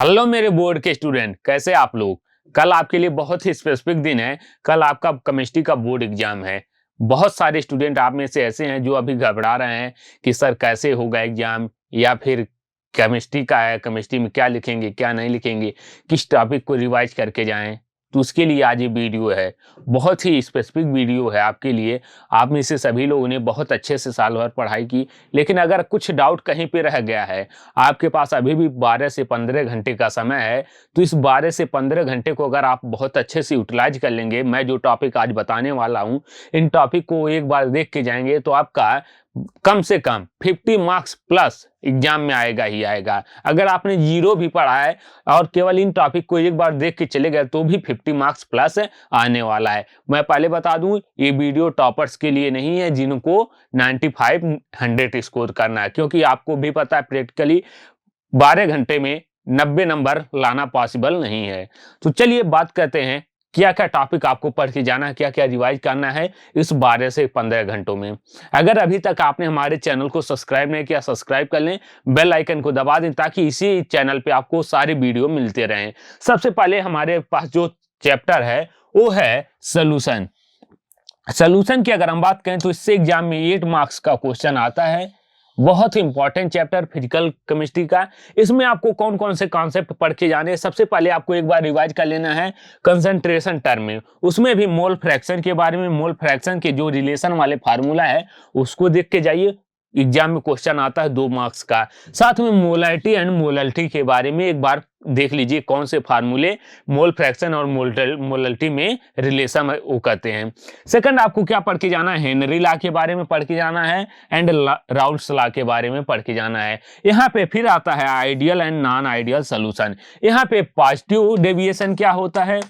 Hello मेरे board के student, कैसे आप लोग। कल आपके लिए बहुत ही स्पेसिफिक दिन है। कल आपका केमिस्ट्री का बोर्ड एग्जाम है। बहुत सारे स्टूडेंट आप में से ऐसे हैं जो अभी घबरा रहे हैं कि सर कैसे होगा एग्जाम, या फिर केमिस्ट्री का है, केमिस्ट्री में क्या लिखेंगे क्या नहीं लिखेंगे, किस टॉपिक को रिवाइज करके जाएं। तो उसके लिए आज ये वीडियो है। बहुत ही स्पेसिफिक वीडियो है आपके लिए। आप में से सभी लोगों ने बहुत अच्छे से साल भर पढ़ाई की, लेकिन अगर कुछ डाउट कहीं पे रह गया है, आपके पास अभी भी 12 से 15 घंटे का समय है। तो इस 12 से 15 घंटे को अगर आप बहुत अच्छे से यूटिलाइज कर लेंगे, मैं जो टॉपिक आज बताने वाला हूं, इन टॉपिक को एक बार देख के जाएंगे तो आपका कम से कम 50 मार्क्स प्लस एग्जाम में आएगा ही आएगा। अगर आपने जीरो भी पढ़ा है और केवल इन टॉपिक को एक बार देख के चले गए तो भी 50 मार्क्स प्लस आने वाला है। मैं पहले बता दूं, ये वीडियो टॉपर्स के लिए नहीं है जिनको 95 100 स्कोर करना है, क्योंकि आपको भी पता है प्रैक्टिकली 12 घंटे में 90 नंबर लाना पॉसिबल नहीं है। तो चलिए बात करते हैं क्या क्या टॉपिक आपको पढ़ के जाना है, क्या क्या रिवाइज करना है इस 12 से 15 घंटों में। अगर अभी तक आपने हमारे चैनल को सब्सक्राइब नहीं किया, सब्सक्राइब कर लें, बेल आइकन को दबा दें ताकि इसी चैनल पे आपको सारे वीडियो मिलते रहें। सबसे पहले हमारे पास जो चैप्टर है वो है सोल्यूशन। सोल्यूशन की अगर हम बात करें तो इससे एग्जाम में 8 मार्क्स का क्वेश्चन आता है। बहुत ही इंपॉर्टेंट चैप्टर फिजिकल केमिस्ट्री का। इसमें आपको कौन कौन से कॉन्सेप्ट पढ़ के जाने हैं, सबसे पहले आपको एक बार रिवाइज कर लेना है कंसंट्रेशन टर्म में। उसमें भी मोल फ्रैक्शन के बारे में, मोल फ्रैक्शन के जो रिलेशन वाले फार्मूला है उसको देख के जाइए। एग्जाम में क्वेश्चन आता है 2 मार्क्स का। साथ में मोलैलिटी एंड मोलैलिटी के बारे में एक बार देख लीजिए, कौन से फार्मूले मोल फ्रैक्शन और मोलैलिटी में रिलेशन वो करते हैं। सेकंड आपको क्या पढ़ के जाना है, हेनरी लॉ के बारे में पढ़ के जाना है एंड राउल्ट्स लॉ के बारे में पढ़ के जाना है। यहाँ पे फिर आता है ideal and non ideal solution. यहाँ पे पॉजिटिव डेविएशन क्या होता है,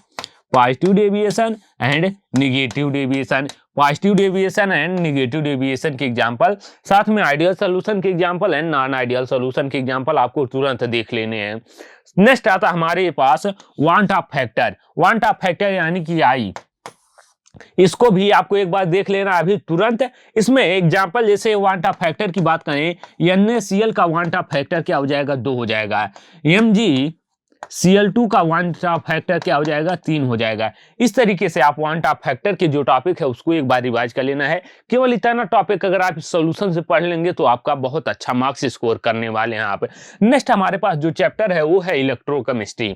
positive deviation and negative deviation, positive deviation and negative deviation के एग्जांपल, साथ में आइडियल सॉल्यूशन के example and non ideal solution के एग्जांपल आपको तुरंत देख लेने हैं। नेक्स्ट आता हमारे पास van't Hoff factor. Van't Hoff factor यानी कि आई, इसको भी आपको एक बार देख लेना अभी तुरंत। इसमें एग्जांपल जैसे वांट ऑफ फैक्टर की बात करें, NaCl का वांट ऑफ फैक्टर क्या हो जाएगा, 2 हो जाएगा। MgCl2 का वांट ऑफ फैक्टर क्या हो जाएगा, 3 हो जाएगा। इस तरीके से आप वांट ऑफ फैक्टर के जो टॉपिक है उसको एक बार रिवाइज कर लेना है। केवल इतना टॉपिक अगर आप सॉल्यूशन से पढ़ लेंगे तो आपका बहुत अच्छा मार्क्स स्कोर करने वाले हैं आप। नेक्स्ट हमारे पास जो चैप्टर है वो है इलेक्ट्रोकेमिस्ट्री।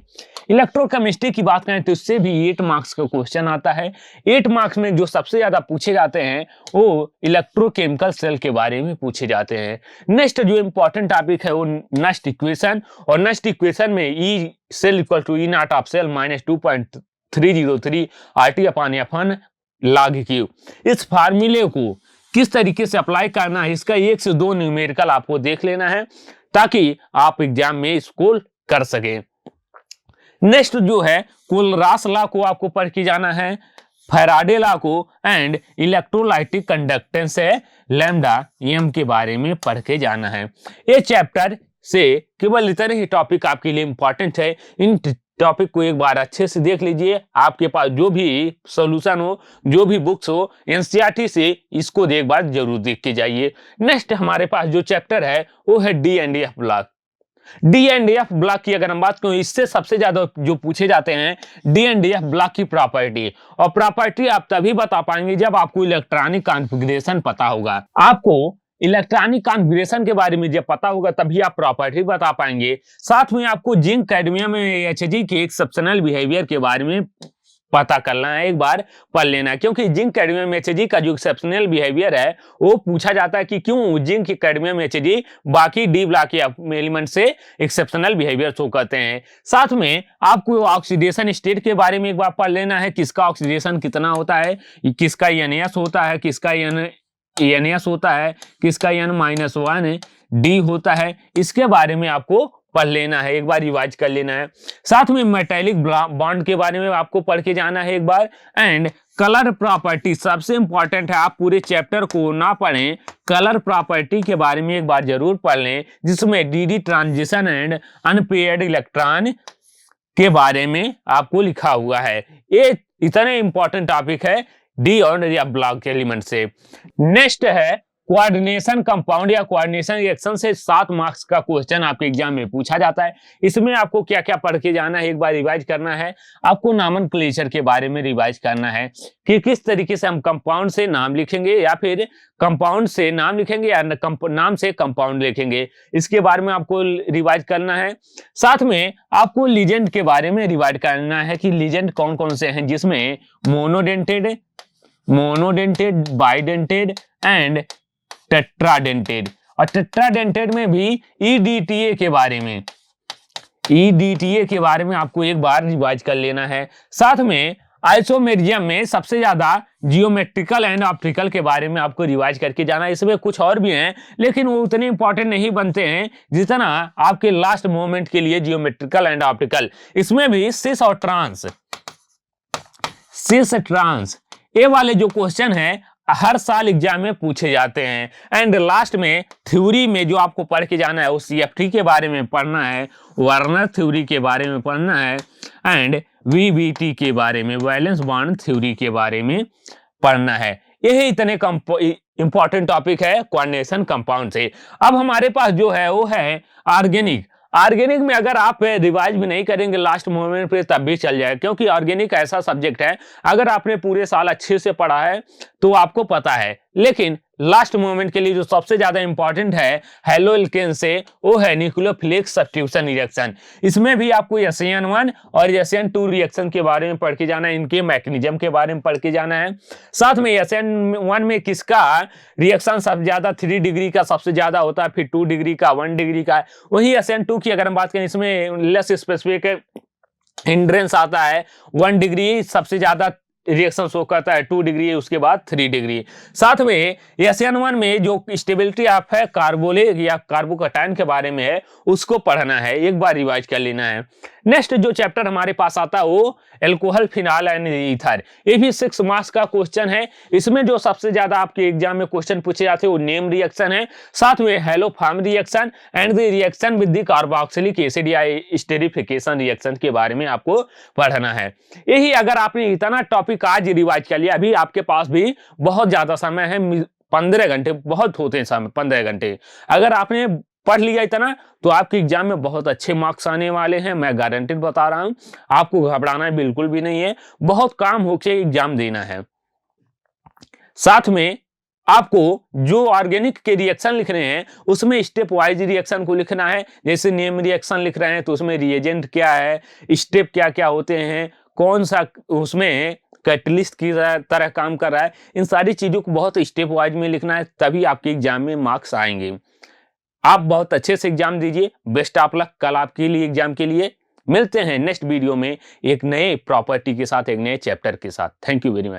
इलेक्ट्रोकेमिस्ट्री की बात करें तो इससे भी 8 मार्क्स का क्वेश्चन आता है। 8 मार्क्स में जो सबसे ज्यादा पूछे जाते हैं वो इलेक्ट्रोकेमिकल सेल के बारे में पूछे जाते हैं। नेक्स्ट जो इंपॉर्टेंट टॉपिक है वो नेक्स्ट इक्वेशन, और नेक्स्ट इक्वेशन में E cell equal to E naught of cell minus 2.303 RT upon Fn log Q। इस फार्मूले को किस तरीके से अप्लाई करना है, इसका 1 से 2 न्यूमेरिकल आपको देख लेना है ताकि आप एग्जाम में इसको कर सके। नेक्स्ट जो है कोलरास लॉ को आपको पढ़ के जाना है, फैराडे लॉ को एंड इलेक्ट्रोलाइटिक कंडक्टेंस है लैम्डा एम के बारे में पढ़ के जाना है। ये चैप्टर से केवल इतने ही टॉपिक आपके लिए इंपॉर्टेंट है। इन टॉपिक को एक बार अच्छे से देख लीजिए। आपके पास जो भी सॉल्यूशन हो, जो भी बुक्स हो एनसीईआरटी से, इसको एक बार जरूर देख के जाइए। नेक्स्ट हमारे पास जो चैप्टर है वो है D&F ब्लॉक। D&F ब्लॉक की अगर हम बात करें, इससे सबसे ज्यादा जो पूछे जाते हैं D&F ब्लॉक की प्रॉपर्टी। और प्रॉपर्टी आप तभी बता पाएंगे जब आपको इलेक्ट्रॉनिक कॉन्फ़िगरेशन पता होगा। आपको इलेक्ट्रॉनिक कॉन्फ़िगरेशन के बारे में जब पता होगा तभी आप प्रॉपर्टी बता पाएंगे। साथ में आपको जिंक कैडमियम Hg के एक्सेप्शनल बिहेवियर के बारे में पता करना है, एक बार पढ़ लेना, क्योंकि जिंक कैडमियम Hg का जो एक्सेप्शनल बिहेवियर है वो पूछा जाता है कि क्यों जिंक कैडमियम Hg बाकी डी ब्लॉक एलिमेंट से एक्सेप्शनल बिहेवियर शो करते हैं। साथ में आपको ऑक्सीडेशन स्टेट के बारे में एक बार पढ़ लेना है, किसका ऑक्सीडेशन कितना होता है, किसका NS होता है, किसका NS होता है, किसका N-1 D होता है, इसके बारे में आपको पढ़ लेना है, एक बार रिवाइज कर लेना है। साथ में मेटेलिक बॉन्ड के बारे में आपको पढ़ के जाना है एक बार। एंड कलर प्रॉपर्टी सबसे इंपॉर्टेंट है, आप पूरे चैप्टर को ना पढ़ें, कलर प्रॉपर्टी के बारे में एक बार जरूर पढ़ लें, जिसमें DD transition and unpaired electron के बारे में आपको लिखा हुआ है। ये इतने इंपॉर्टेंट टॉपिक है D और ब्लॉक एलिमेंट से। नेक्स्ट है कोऑर्डिनेशन कंपाउंड या कोऑर्डिनेशन रिएक्शन से 7 मार्क्स का क्वेश्चन आपके एग्जाम में पूछा जाता है। इसमें आपको क्या क्या पढ़ के जाना है, एक बार रिवाइज करना है। आपको नॉमेनक्लेचर के बारे में रिवाइज करना है कि किस तरीके से हम कंपाउंड से नाम लिखेंगे या फिर कंपाउंड से नाम लिखेंगे या नाम से कंपाउंड लिखेंगे, इसके बारे में आपको रिवाइज करना है। साथ में आपको लीजेंड के बारे में रिवाइज करना है कि लीजेंड कौन कौन से हैं, जिसमें मोनोडेंटेड, बाइडेंटेड एंड टेट्राडेंटेड। और टेट्राडेंटेड में भी ईडीटीए के बारे में आपको एक बार रिवाइज कर लेना है। साथ में आइसोमेरिज्म में सबसे ज्यादा जियोमेट्रिकल एंड ऑप्टिकल के बारे में आपको रिवाइज करके जाना है। इसमें कुछ और भी हैं लेकिन वो उतने इंपॉर्टेंट नहीं बनते हैं जितना आपके लास्ट मोमेंट के लिए जियोमेट्रिकल एंड ऑप्टिकल। इसमें भी सिस और ट्रांस ये वाले जो क्वेश्चन है हर साल एग्जाम में पूछे जाते हैं। एंड लास्ट में थ्योरी में जो आपको पढ़ के जाना है वो सीएफटी के बारे में पढ़ना है, वार्नर थ्योरी के बारे में पढ़ना है एंड वीबीटी के बारे में, वैलेंस बॉन्ड थ्योरी के बारे में पढ़ना है। यही इतने इंपॉर्टेंट टॉपिक है कोऑर्डिनेशन कंपाउंड से। अब हमारे पास जो है वो है ऑर्गेनिक में अगर आप रिवाइज भी नहीं करेंगे लास्ट मोमेंट पे तब भी चल जाएगा, क्योंकि ऑर्गेनिक ऐसा सब्जेक्ट है अगर आपने पूरे साल अच्छे से पढ़ा है तो आपको पता है, लेकिन लास्ट मोमेंट के लिए जो सबसे ज्यादा इंपॉर्टेंट है हेलोएल्केन से वो है न्यूक्लियोफिलिक सब्स्टिट्यूशन रिएक्शन। इसमें भी आपको SN1 और SN2 रिएक्शन के बारे में पढ़ के जाना है, इनके मैकेनिज्म के बारे में पढ़ के जाना है। साथ में SN1 में किसका रिएक्शन सबसे ज्यादा 3 डिग्री का सबसे ज्यादा होता है, फिर 2 डिग्री का, 1 डिग्री का। वही SN2 की अगर हम बात करें इसमें लेस स्पेसिफिक हिंड्रेंस आता है, 1 डिग्री सबसे ज्यादा रिएक्शन शो करता है, 2 डिग्री उसके बाद 3 डिग्री। साथ में SN1 में जो स्टेबिलिटी ऑफ है कार्बोलेट या कार्बोकैटायन के बारे में है उसको पढ़ना है, एक बार रिवाइज कर लेना है। नेक्स्ट जो चैप्टर हमारे पास आता है वो एल्कोहल, फिनाल एंड ईथर। ये भी 6 मार्क्स का क्वेश्चन है। इसमें जो सबसे ज्यादा आपके एग्जाम में क्वेश्चन पूछे जाते हैं वो नेम रिएक्शन है, साथ में haloform reaction and the reaction with the carboxylic acid या एस्टेरिफिकेशन रिएक्शन के बारे में आपको पढ़ना है। यही अगर आपने इतना टॉपिक आज रिवाइज कर लिया, अभी आपके पास भी बहुत ज्यादा समय है, 15 घंटे बहुत होते हैं समय, 15 घंटे अगर आपने पढ़ लिया इतना तो आपके एग्जाम में बहुत अच्छे मार्क्स आने वाले हैं, मैं गारंटी बता रहा हूं। आपको घबराना बिल्कुल भी नहीं है, बहुत काम होके एग्जाम देना है। साथ में आपको जो ऑर्गेनिक के रिएक्शन लिख रहे हैं उसमें स्टेप वाइज रिएक्शन को लिखना है। जैसे नेम रिएक्शन लिख रहे हैं तो उसमें रिएजेंट क्या है, स्टेप क्या क्या होते हैं, कौन सा उसमें कैटलिस्ट की तरह काम कर रहा है, इन सारी चीजों को बहुत स्टेप वाइज में लिखना है, तभी आपके एग्जाम में मार्क्स आएंगे। आप बहुत अच्छे से एग्जाम दीजिए, बेस्ट ऑफ लक कल आपके लिए एग्जाम के लिए। मिलते हैं नेक्स्ट वीडियो में एक नए प्रॉपर्टी के साथ, एक नए चैप्टर के साथ। Thank you very much.